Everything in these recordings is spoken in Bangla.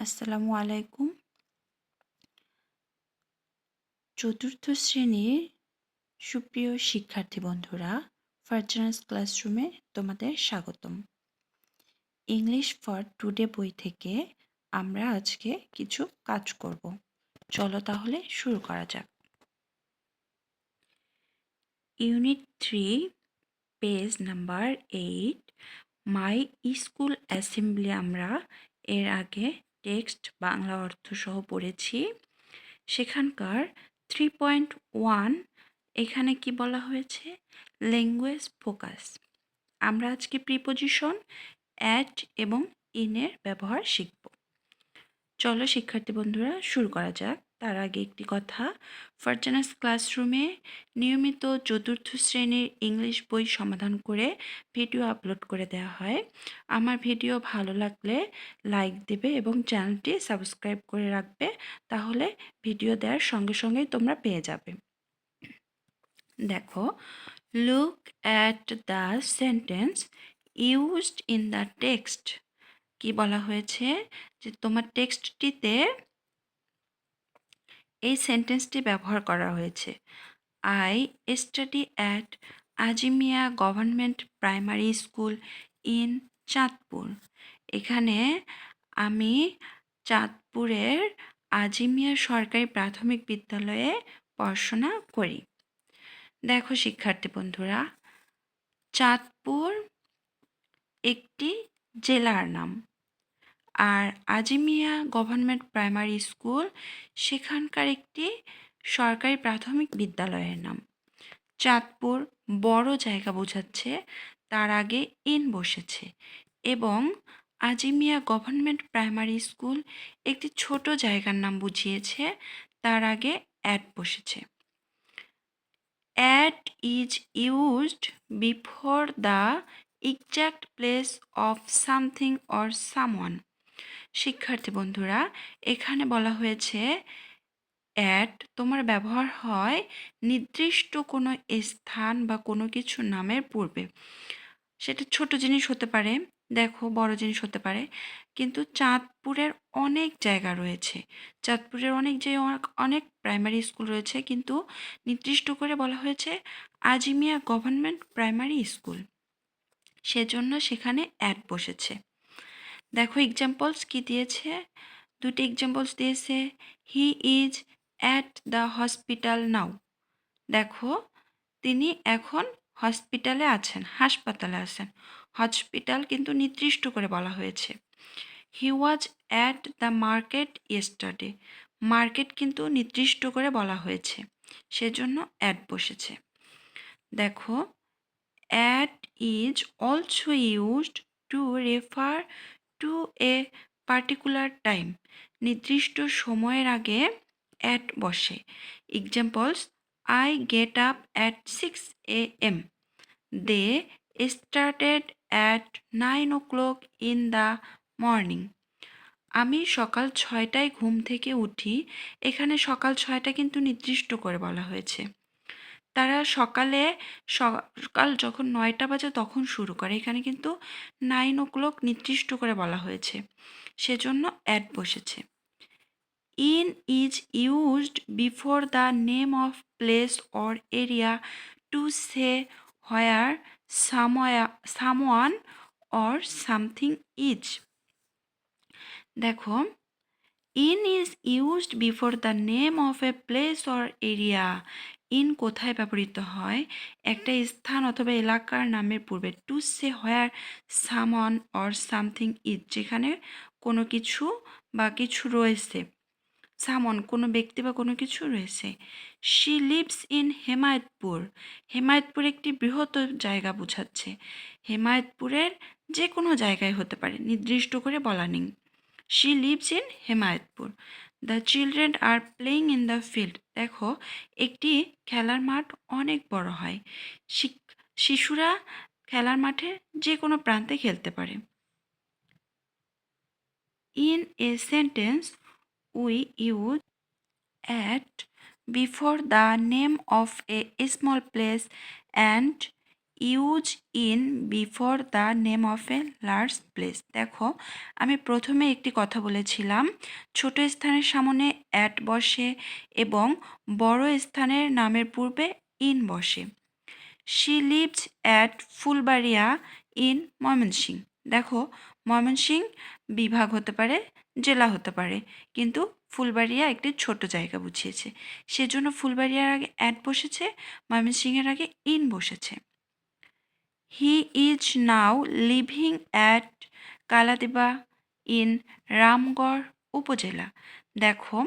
আসসালামু আলাইকুম। চতুর্থ শ্রেণীর সুপ্রিয় শিক্ষার্থী বন্ধুরা, ফারজানাস ক্লাসরুমে তোমাদের স্বাগতম। ইংলিশ ফর টুডে বই থেকে আমরা আজকে কিছু কাজ করব। চলো তাহলে শুরু করা যাক। Unit 3 page number 8 my school assembly আমরা এর আগে টেক্সট বাংলা অর্থ সহ পড়েছি। সেখানকার 3.1 এখানে কি বলা হয়েছে? Language focus. আমরা আজকে প্রিপোজিশন, অ্যাট এবং ইনের ব্যবহার শিখব। চলো শিক্ষার্থী বন্ধুরা শুরু করা যাক। তার আগে একটি কথা, ফারজানাস ক্লাসরুমে নিয়মিত চতুর্থ শ্রেণীর ইংলিশ বই সমাধান করে ভিডিও আপলোড করে দেওয়া হয়। আমার ভিডিও ভালো লাগলে লাইক দেবে এবং চ্যানেলটি সাবস্ক্রাইব করে রাখবে, তাহলে ভিডিও দেওয়ার সঙ্গে সঙ্গেই তোমরা পেয়ে যাবে। দেখো, look at the sentence used in the text. কি বলা হয়েছে? যে তোমার টেক্সটটিতে এই সেন্টেন্সটি ব্যবহার করা হয়েছে। I study at Azimia government primary school in Chandpur. এখানে আমি চাঁদপুরের আজিমিয়া সরকারি প্রাথমিক বিদ্যালয়ে পড়াশোনা করি। দেখো শিক্ষার্থী বন্ধুরা, চাঁদপুর একটি জেলার নাম, আর আজিমিয়া গভর্নমেন্ট প্রাইমারি স্কুল সেখানকার একটি সরকারি প্রাথমিক বিদ্যালয়ের নাম। চাঁদপুর বড় জায়গা বোঝাচ্ছে, তার আগে ইন বসেছে, এবং আজিমিয়া গভর্নমেন্ট প্রাইমারি স্কুল একটি ছোট জায়গার নাম বুঝিয়েছে, তার আগে অ্যাট বসেছে। At is used before the exact place of something or someone. শিক্ষার্থী বন্ধুরা, এখানে বলা হয়েছে অ্যাট তোমার ব্যবহার হয় নির্দিষ্ট কোনো স্থান বা কোনো কিছু নামের পূর্বে। সেটা ছোট জিনিস হতে পারে, দেখো বড় জিনিস হতে পারে, কিন্তু চাঁদপুরের অনেক জায়গা রয়েছে, চাঁদপুরের অনেক জায়গায় অনেক প্রাইমারি স্কুল রয়েছে, কিন্তু নির্দিষ্ট করে বলা হয়েছে আজিমিয়া গভর্নমেন্ট প্রাইমারি স্কুল, সেজন্য সেখানে অ্যাট বসেছে। দেখো এক্সাম্পলস কি দিয়েছে, দুটি এক্সাম্পলস দিয়েছে। He is at the hospital নাও। দেখো তিনি এখন হসপিটালে আছেন, হাসপাতালে আছেন। হসপিটাল কিন্তু নির্দিষ্ট করে বলা হয়েছে। He was at the market yesterday. Market কিন্তু নির্দিষ্ট করে বলা হয়েছে, সেজন্য অ্যাট বসেছে। দেখো, at is also used to refer to a particular time. নির্দিষ্ট সময়ের আগে অ্যাট বসে। Examples, I get up at 6 AM। They started at 9 o'clock in the morning. আমি সকাল 6টায় ঘুম থেকে উঠি। এখানে সকাল 6টা কিন্তু নির্দিষ্ট করে বলা হয়েছে। তারা সকাল যখন 9টা বাজে তখন শুরু করে, এখানে কিন্তু 9 o'clock নির্দিষ্ট করে বলা হয়েছে, সেজন্য অ্যাট বসেছে। In is used before the name of place or area to say where someone or something is. দেখো, in is used before the name of a place or area. In কোথায় ব্যবহৃত হয়? একটা স্থান অথবা এলাকার নামের পূর্বে। To say where someone or something is, যেখানে কোনো কিছু বা কিছু রয়েছে। সামন কোনো ব্যক্তি বা কোনো কিছু রয়েছে। She lives in Hemayetpur. Hemayetpur একটি বৃহত্তর জায়গা বোঝাচ্ছে। হেমায়তপুরের যে কোনো জায়গায় হতে পারে, নির্দিষ্ট করে বলা নেই। She lives in Hemayetpur. The children are playing in the field. দেখো, একটি খেলার মাঠ অনেক বড় হয়, শিশুরা খেলার মাঠে যে কোনো প্রান্তে খেলতে পারে। In a sentence we use at before the name of a small place and use in before the name of a large place. দেখো, আমি প্রথমে একটি কথা বলেছিলাম, ছোট স্থানের সামনে অ্যাট বসে এবং বড় স্থানের নামের পূর্বে ইন বসে। She lives at Phulbaria in Mymensingh. দেখো, ময়মনসিংহ বিভাগ হতে পারে, জেলা হতে পারে, কিন্তু ফুলবাড়িয়া একটি ছোট জায়গা বুঝিয়েছে, সেজন্য ফুলবাড়িয়ার আগে অ্যাট বসেছে, ময়মনসিংহের আগে ইন বসেছে। He is now living at Kaladeba in Ramgarh upazila. দেখো,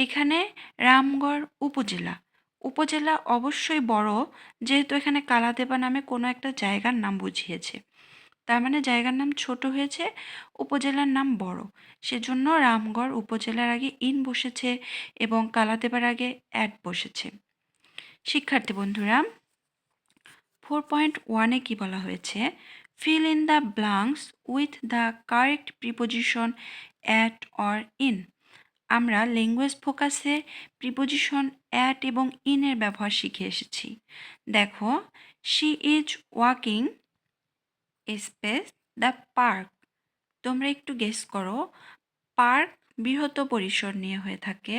এখানে রামগড় উপজেলা, উপজেলা অবশ্যই বড়, যেহেতু এখানে কালাদেবা নামে কোনো একটা জায়গার নাম বুঝিয়েছে, তার মানে জায়গার নাম ছোট হয়েছে, উপজেলার নাম বড়, সেজন্য রামগড় উপজেলার আগে ইন বসেছে এবং কালাদেবার আগে অ্যাট বসেছে। শিক্ষার্থী বন্ধুরা, 4.1-এ কি বলা হয়েছে? Fill in the blanks with the correct preposition at or in. আমরা ল্যাঙ্গুয়েজ ফোকাসে প্রিপোজিশন অ্যাট এবং ইনের ব্যবহার শিখে এসেছি। দেখো, she is walking space the park. তোমরা একটু গেস করো, পার্ক বৃহৎ পরিসর নিয়ে হয়ে থাকে,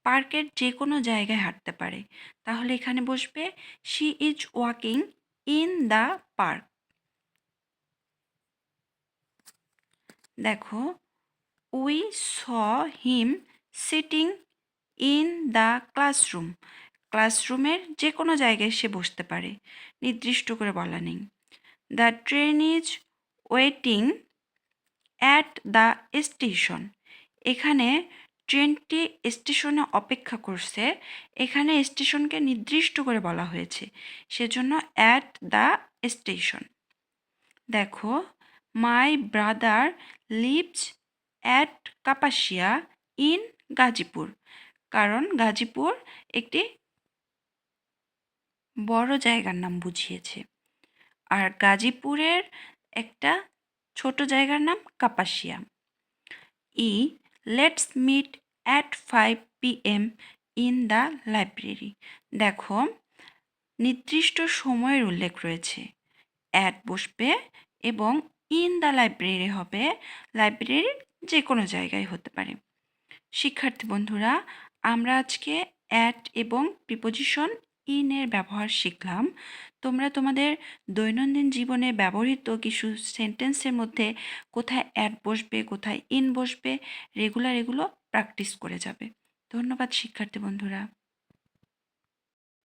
পার্কের যে কোনো জায়গায় হাঁটতে পারে, তাহলে এখানে বসবে she is walking in the park. দেখো, we saw him sitting in the classroom. ক্লাসরুমের যে কোনো জায়গায় সে বসতে পারে, নির্দিষ্ট করে বলা নেই। The train is waiting at the station. এখানে ট্রেনটি স্টেশনে অপেক্ষা করছে, এখানে স্টেশনকে নির্দিষ্ট করে বলা হয়েছে, সেজন্য অ্যাট দ্য স্টেশন। দেখো, my brother lives at Kapasia in Gazipur. কারণ গাজীপুর একটি বড় জায়গার নাম বুঝিয়েছে, আর গাজীপুরের একটা ছোট জায়গার নাম কাপাসিয়া। ই let's meet at 5 PM in the library. দেখো, নির্দিষ্ট সময়ের উল্লেখ রয়েছে, অ্যাট বসবে এবং ইন দ্য লাইব্রেরি হবে, লাইব্রেরির যে কোনো জায়গায় হতে পারে। শিক্ষার্থী বন্ধুরা, আমরা আজকে অ্যাট এবং প্রিপোজিশন ইনের ব্যবহার শিখলাম। তোমরা তোমাদের দৈনন্দিন জীবনে ব্যবহৃত কিছু সেন্টেন্সের মধ্যে কোথায় অ্যাট বসবে, কোথায় ইন বসবে, রেগুলার এগুলো প্র্যাকটিস করে যাবে। ধন্যবাদ শিক্ষার্থী বন্ধুরা।